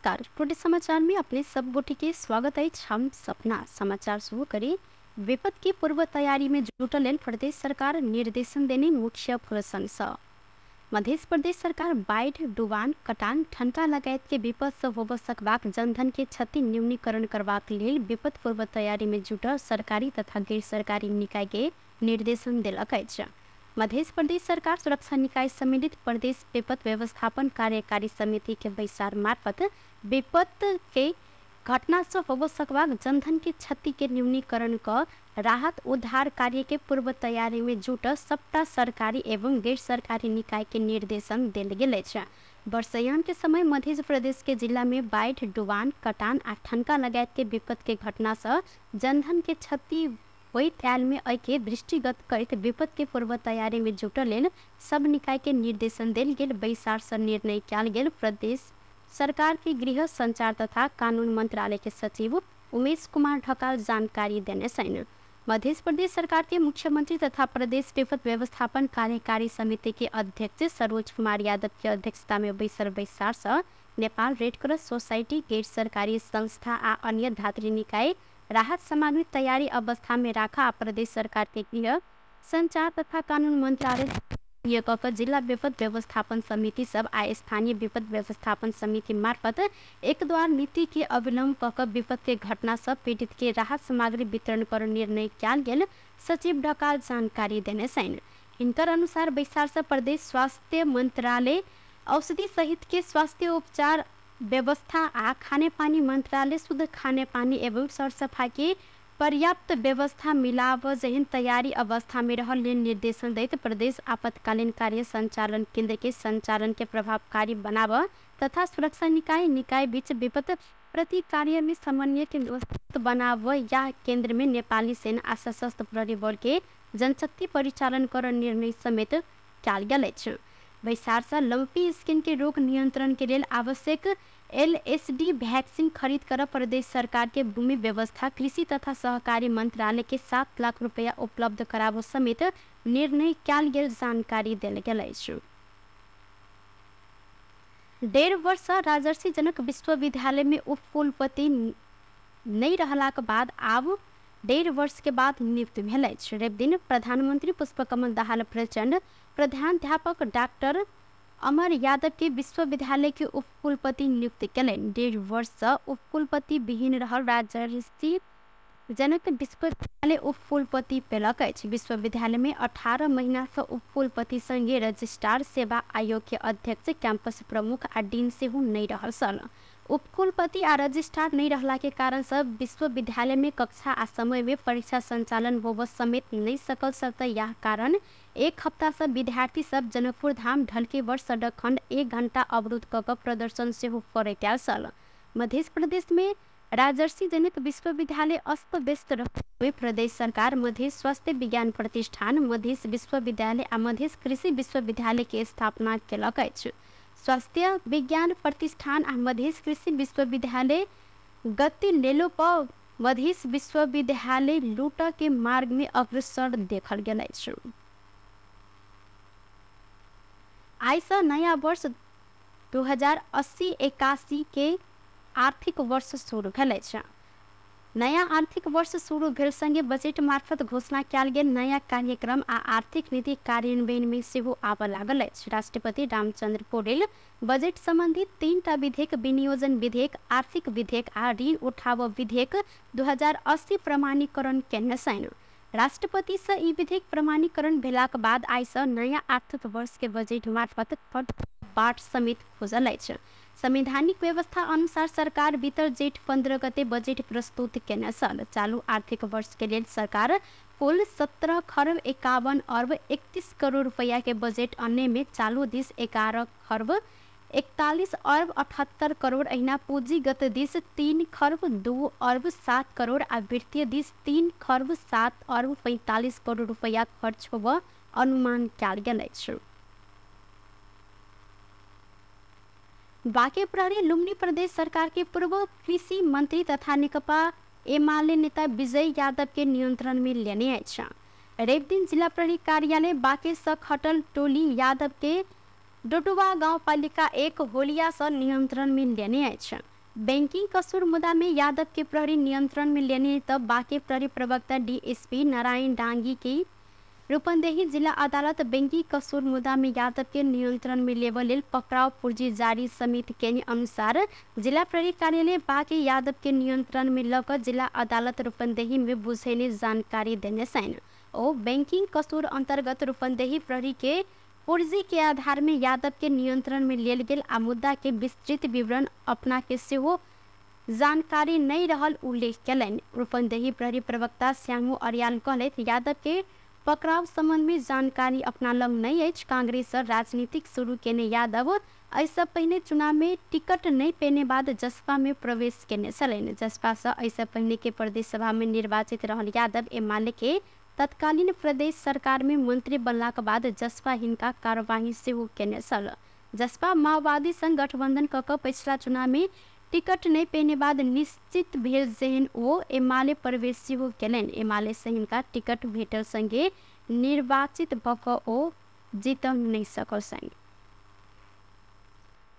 नमस्कार। टुडे समाचार में अपने सब गोटी के स्वागत है। हम सपना समाचार शुरू करी। विपद की पूर्व तैयारी में जुटल प्रदेश सरकार निर्देशन देने मुख्य प्रशंसा। मध्य प्रदेश सरकार बाढ़, डुबान, कटान, ठनका लगायत के विपद से होब सकबाक जनधन के क्षति न्यूनीकरण करबाक लेल विपद पूर्व तैयारी में जुटल सरकारी तथा गैर सरकारी निकाय के निर्देशन दिलक अछि। मध्य प्रदेश सरकार सुरक्षा निकाय सम्मिलित प्रदेश विपद व्यवस्थापन कार्यकारी समिति के बैसार मार्फत विपद के घटना से हो सकबाक जनधन के क्षति के न्यूनीकरण क राहत उद्धार कार्य के पूर्व तैयारी में जुटल सबटा सरकारी एवं गैर सरकारी निकाय के निर्देशन देल गेल अछि। वर्षायाम के समय मध्य प्रदेश के जिला में बाढ़, डुबान, कटान आ ठनका लगायत के विपद के घटना से जनधन के क्षति होइत आयल में एके दृष्टिगत करते विपद के पूर्व तैयारी में जुटल सब निकाय के निर्देशन देल गेल। बैसार से निर्णय कयल गेल। प्रदेश सरकार के गृह, संचार तथा कानून मंत्रालय के सचिव उमेश कुमार ढकाल जानकारी देने छन्। मध्य प्रदेश सरकार के मुख्यमंत्री तथा प्रदेश विपद व्यवस्थापन कार्यकारी समिति के अध्यक्ष सरोज कुमार यादव की अध्यक्षता में बैसार से नेपाल रेड क्रॉस सोसाइटी, गैर सरकारी संस्था आ अन्य धात्री निकाय राहत सामग्री तैयारी अवस्था में राखा। प्रदेश सरकार के गृह, संचार तथा कानून मंत्रालय जिला विपद व्यवस्थापन समिति सब आ स्थानीय विपद व्यवस्थापन समिति मार्फत एक द्वार नीति के अवलंब कऽ विपद के घटना सब पीड़ित के राहत सामग्री वितरण कर निर्णय कयल गेल। सचिव ढकाल जानकारी देने छन्। इनकर अनुसार बैसार से प्रदेश स्वास्थ्य मंत्रालय, औषधि सहित के स्वास्थ्य उपचार व्यवस्था आ खाने पानी मंत्रालय शुद्ध खाने पानी एवं सर सफाई के पर्याप्त व्यवस्था मिलाव जहन तैयारी अवस्था में रहल निर्देशन दैत प्रदेश आपातकालीन कार्य संचालन केंद्र के संचालन के प्रभावकारी बनाव तथा सुरक्षा निकाय बीच विपद प्रति कार्य में समन्वय के व्यवस्था बनाव या केंद्र में नेपाली सेना आ सशस्त्र प्रहरी बल के जनशक्ति परिचालन कर निर्णय समेत कयल गेल अछि। बैसार से लंपी स्किन के रोग नियंत्रण के लिए आवश्यक LSD वैक्सीन खरीद कर प्रदेश सरकार के भूमि व्यवस्था, कृषि तथा सहकारी मंत्रालय के 7 लाख रुपया उपलब्ध कराव समेत निर्णय कयल गेल जानकारी देल गेल अछि। 1.5 वर्ष राजर्षि जनक विश्वविद्यालय में उप कुलपति नहीं रहलाक बाद आब 1.5 वर्ष के बाद नियुक्त भेल अछि। रवि दिन प्रधानमंत्री पुष्पकमल दाहाल प्रचंड प्रधानाध्यापक डॉक्टर अमर यादव के विश्वविद्यालय के उप कुलपति नियुक्त कयलनि। 1.5 वर्ष से उप कुलपति विहीन रहल राजर्षि जनक विश्वविद्यालय उप कुलपति पेलक अछि। विश्वविद्यालय में 18 महीना से उप कुलपति संगे रजिस्ट्रार, सेवा आयोग के अध्यक्ष, कैंपस प्रमुख आ डीन सेहो नहीं रहल सन। उप कुलपति आ रजिस्ट्रार नहीं रहला के कारण से विश्वविद्यालय में कक्षा आ समय में परीक्षा संचालन होब समेत नहीं सकल सकते। यह कारण एक हफ्ता से विद्यार्थी सब जनकपुर धाम ढलकेवर सड़क खंड 1 घंटा अवरुद्ध कऽ प्रदर्शन से करैत आयल छल। मध्य प्रदेश में राजर्षि जनक विश्वविद्यालय अस्त व्यस्त रहते प्रदेश सरकार मध्य स्वास्थ्य विज्ञान प्रतिष्ठान, मध्य विश्वविद्यालय आ मध्य कृषि विश्वविद्यालय के स्थापना केलक अछि। स्वास्थ्य विज्ञान प्रतिष्ठान आ मध्य कृषि विश्वविद्यालय गति लेलो पर मध्य विश्वविद्यालय लूट के मार्ग में अग्रसर देखल गेल अछि। आई से नया वर्ष 2080-81 के आर्थिक वर्ष शुरू भेल अछि। नया आर्थिक वर्ष शुरू भेल संगे बजट मार्फत घोषणा कयल गेल नया कार्यक्रम आ आर्थिक नीति कार्यान्वयन में सेहो आबऽ लागल अछि। राष्ट्रपति रामचंद्र पौडेल बजट संबंधी 3टा विधेयक, विनियोजन विधेयक, आर्थिक विधेयक आ ऋण उठाव विधेयक 2080 प्रमाणीकरण केने छनि। राष्ट्रपति से ई विधेयक प्रमाणीकरण भेलाक बाद आई से नया आर्थिक वर्ष के बजट मार्फत बाट समेत खोजल अछि। संवैधानिक व्यवस्था अनुसार सरकार बीतर जेठ 15 गते बजट प्रस्तुत केने छल। चालू आर्थिक वर्ष के लिए सरकार कुल 17 खरब 51 अरब 31 करोड़ रुपया के बजट अन्य में चालू दिस 11 खरब 41 अरब 78 करोड़, अहिना पूंजीगत दिस 3 खरब 2 अरब 7 करोड़ आ वित्तीय दिस 3 खरब 7 अरब 45 करोड़ रुपया खर्च होबऽ अनुमान कयल गेल अछि। बांके प्रहरी लुम्बिनी प्रदेश सरकार के पूर्व कृषि मंत्री तथा नेकपा एमाले नेता विजय यादव के नियंत्रण में लेने अछि। रवि दिन जिला प्रहरी कार्यालय बांके से खटल टोली यादव के डोडुआ गांव पालिका 1 होलिया से नियंत्रण में लेने अछि। बैंकिंग कसूर मुद्दा में यादव के प्रहरी नियंत्रण में लेने तब बाकी प्रहरी प्रवक्ता डीएसपी नारायण डांगी की रूपंदेही जिला अदालत बैंकिंग कसूर मुद्दा में यादव के नियंत्रण में लेवल पकड़ाव पूर्जी जारी समिति के अनुसार जिला प्रहरी कार्यालय बाकी यादव के नियंत्रण में लकर जिला अदालत रूपंदेही में बुझेने जानकारी देने सन और बैंकिंग कसूर अंतर्गत रूपंदेही प्रहरी के पूर्जी के आधार में यादव के नियंत्रण में लेल गेल आ मुद्दा के विस्तृत विवरण अपना के सेहो जानकारी नहीं रहल उल्लेख कलन। रूपंदेही प्रहरी प्रवक्ता श्यामू अरियाल कहलैथ यादव के पकड़ाव संबंध में जानकारी अपना लग नहीं है। कांग्रेस राजनीतिक शुरू केने यादव ऐसा पहले चुनाव में टिकट नहीं पेने बाद जसपा में प्रवेश केने चलन। जसपा से ऐसा पहले के प्रदेश सभा में निर्वाचित रहल यादव एमाले के तत्कालीन प्रदेश सरकार में मंत्री बनला के बाद जसपा हिनका कार्यवाही सेहो केने छल। जसपा माओवादी संग गठबंधन कऽ पिछला चुनाव में टिकट नहीं पेने बाद निश्चित भेल जेहन ओ एमाले प्रवेश सेहो केलन। एमाले से हिनका टिकट भेटल संगे निर्वाचित भऽ कऽ ओ जीत नहीं सकल सन।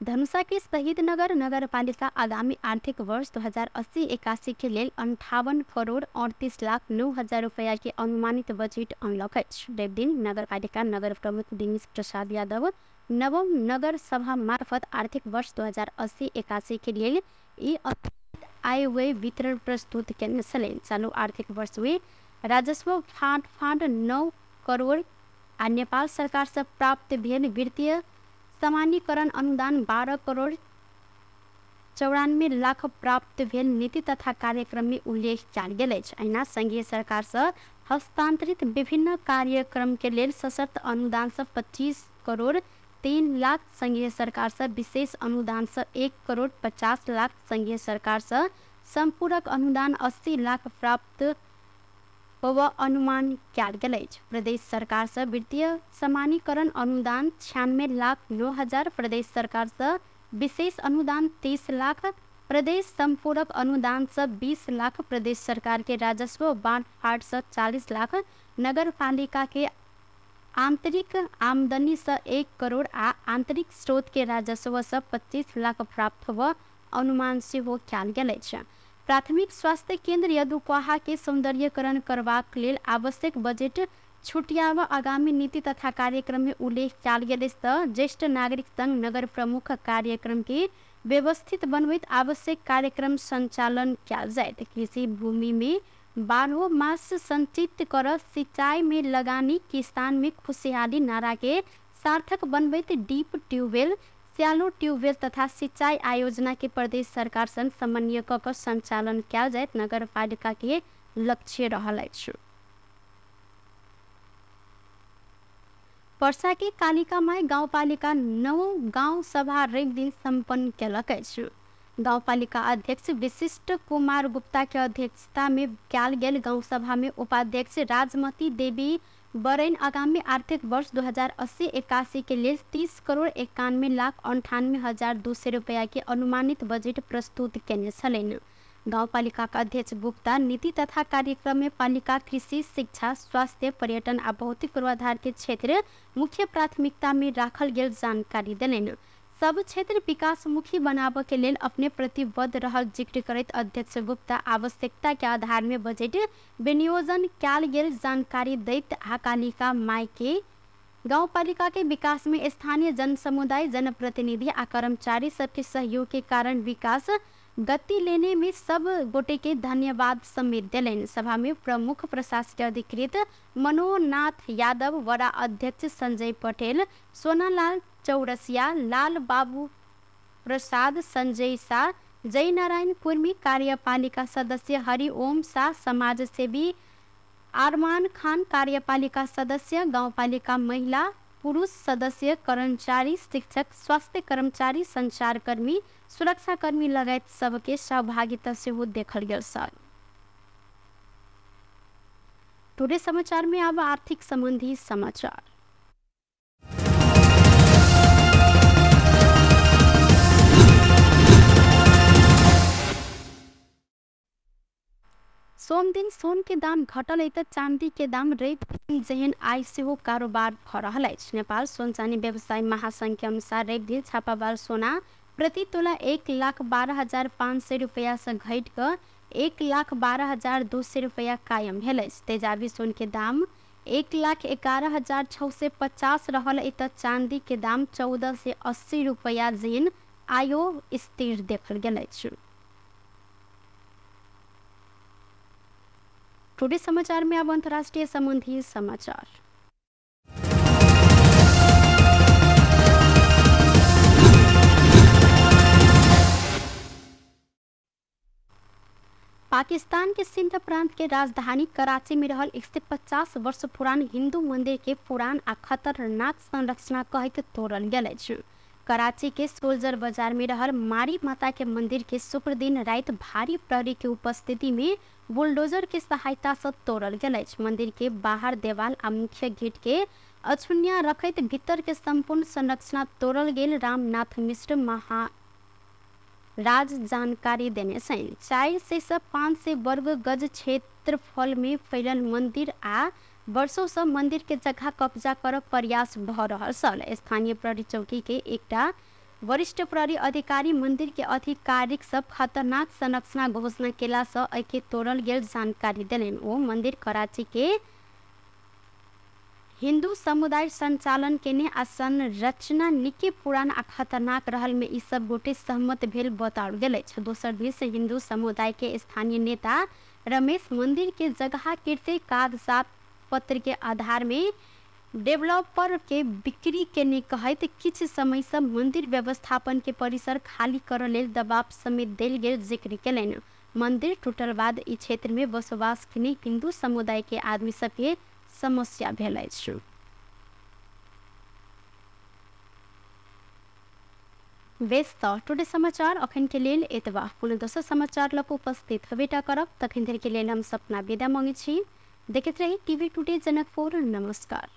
धनुषा के शहीद नगर नगर पालिका आगामी आर्थिक वर्ष 2080-81 के लिए 58 करोड़ 38 लाख 9 हजार रुपया के अनुमानित बजट अनलक अछि। दिन नगर पालिका नगर प्रमुख दिनेश प्रसाद यादव नवम नगर सभा मार्फत आर्थिक वर्ष 2080-81 के लिए आय व्यय वितरण प्रस्तुत केने छलनि। चालू आर्थिक वर्ष में राजस्व फांड 9 करोड़ आ नेपाल सरकार से प्राप्त भेल वित्तीय सामान्यकरण अनुदान 12 करोड़ 94 लाख प्राप्त भेल नीति तथा कार्यक्रम में उल्लेख कयल गेल अछि। अहिना संघीय सरकार से हस्तांतरित विभिन्न कार्यक्रम के लेल सशर्त अनुदान से 25 करोड़ 3 लाख, संघीय सरकार से विशेष अनुदान से 1 करोड़ 50 लाख, संघीय सरकार से संपूरक अनुदान 80 लाख प्राप्त अनुमान कयल गेल अछि। प्रदेश सरकार से वित्तीय सामान्यकरण अनुदान 96 लाख 9 हजार, प्रदेश सरकार से विशेष अनुदान 30 लाख, प्रदेश संपूरक अनुदान से 20 लाख, प्रदेश सरकार के राजस्व बांड फाट से 40 लाख, नगर पालिका के आंतरिक आमदनी से 1 करोड़ आ आंतरिक स्रोत के राजस्व से 25 लाख प्राप्त हुआ अनुमान से हो कयल गेल अछि। प्राथमिक स्वास्थ्य केंद्र यदुपाहा के सौंदर्यकरण करबाक लेल आवश्यक बजट छुटियावा आगामी नीति तथा कार्यक्रम में उल्लेख कयल गेल अछि। ज्येष्ठ नागरिक संघ नगर प्रमुख कार्यक्रम के व्यवस्थित बनबैत आवश्यक कार्यक्रम संचालन कयल जायत। कृषि भूमि में 12 मास संचित कर सिंचाई में लगानी, किसान में खुशहाली नारा के सार्थक बनबैत डीप ट्यूबवेल, स्यालो ट्यूबवेल तथा सिंचाई आयोजना के प्रदेश सरकार संग समन्वय कऽ संचालन कयल जायत नगर पालिका के लक्ष्य रहल अछि। पर्सा के कालिका माई गाँव पालिका 9 गाँव सभा रवि दिन सम्पन्न केलक अछि। गाँव पालिका अध्यक्ष विशिष्ट कुमार गुप्ता के अध्यक्षता में कयल गेल गाँव सभा में उपाध्यक्ष राजमती देवी बरैन आगामी आर्थिक वर्ष 2080-81 के लिए 30 करोड़ 91 लाख 98 हजार 200 रुपया के अनुमानित बजट प्रस्तुत केने छलनि। गाँव पालिका का अध्यक्ष गुप्ता नीति तथा कार्यक्रम में पालिका कृषि, शिक्षा, स्वास्थ्य, पर्यटन आ भौतिक पूर्वाधार के क्षेत्र मुख्य प्राथमिकता में राखल गेल जानकारी देलनि। सब क्षेत्र विकासमुखी बनाबे के लेल अपने प्रतिबद्ध रहल जिक्र करैत अध्यक्ष गुप्ता आवश्यकता के आधार में बजट विनियोजन कयल गेल जानकारी दैत कालिका माई के गाँव पालिका के विकास में स्थानीय जन समुदाय, जनप्रतिनिधि आ कर्मचारी सबके सहयोग के कारण विकास गति लेने में सब गोटे के धन्यवाद समेत दिलनि। सभा में प्रमुख प्रशासकीय अधिकृत मनोनाथ यादव, वड़ा अध्यक्ष संजय पटेल, सोनालाल चौरसिया, लाल बाबू प्रसाद, संजय शाह, जय नारायण कुर्मी, कार्यपालिका सदस्य हरिओम शाह, समाज सेवी आरमान खान, कार्यपालिका सदस्य, गाँव पालिका महिला पुरुष सदस्य, कर्मचारी, शिक्षक, स्वास्थ्य कर्मचारी, संचार कर्मी, सुरक्षा कर्मी लगायत सबके सहभागिता से हो देखल गेल सर। टुडे समाचार में अब आर्थिक संबंधी समाचार। सोम दिन सोन के दाम घटल है तो चांदी के दाम रवि जहन आय से हो कारोबार भ रहल अछि। नेपाल सोन चांदी व्यवसाय महासंघ के अनुसार रवि दिन छापामार सोना प्रति तोला 1,12,500 रुपया से घट कर 1,12,200 रुपया कायम भेल। तेजाबी सोन के दाम 1,11,650 रहल। त चांदी के दाम 14 से 80 रुपया जेन आयो स्थिर देखल गेल। टुडे समाचार में अब अंतर्राष्ट्रीय संबंधी समाचार। पाकिस्तान के सिंध प्रांत के राजधानी कराची में रहल 150 वर्ष पुरान हिंदू मंदिर के पुरान आ खतरनाक संरचना कहित तोड़ल गेल। कराची के सोल्जर बाजार में रहल मारी माता के मंदिर के शुक्र दिन रात भारी प्रहरी के उपस्थिति में बुलडोजर के सहायता से तोड़ल गेल। मंदिर के बाहर देवाल आ मुख्य गेट के अछून्या रखत भीतर के संपूर्ण संरचना तोड़ल गेल। रामनाथ मिश्र महाराज जानकारी देने हैं। 400 से 500 वर्ग गज क्षेत्रफल में फैलल मंदिर आ वर्षों से मंदिर के जगह कब्जा कर प्रयास भ रहल छल। स्थानीय प्रहरी चौकी के एकटा वरिष्ठ प्रहरी अधिकारी मंदिर के आधिकारिक सब खतरनाक संरचना घोषणा केला से एके तोड़ल गेल जानकारी देलन। ओ मंदिर कराची के हिंदू समुदाय संचालन केने आ संरचना निके पुरान आ खतरनाक रहल में ई सब गोटे सहमत भेल बताओल गेल। दोसर दिस हिंदू समुदाय के स्थानीय नेता रमेश मंदिर के जगह कीर्ति कागजात पत्र के आधार में डेवलपर के बिक्री के ने कहत किछ समय से मंदिर व्यवस्थापन के परिसर खाली कर लेल दबाव समेत देल गेल जिक्र केलन। मंदिर टूटल बाद ई क्षेत्र में बसवास केने हिंदू समुदाय के आदमी सबके समस्या भेल अछि। व्यस्त टुडे समाचार अखन के लेल एतबा। पुनः दोसर समाचार लग उपस्थित हेबेटा करब। तखन धरि के लेल हम सपना विदा मांगे छी। देखैत रही टीवी टुडे जनकपुर। नमस्कार।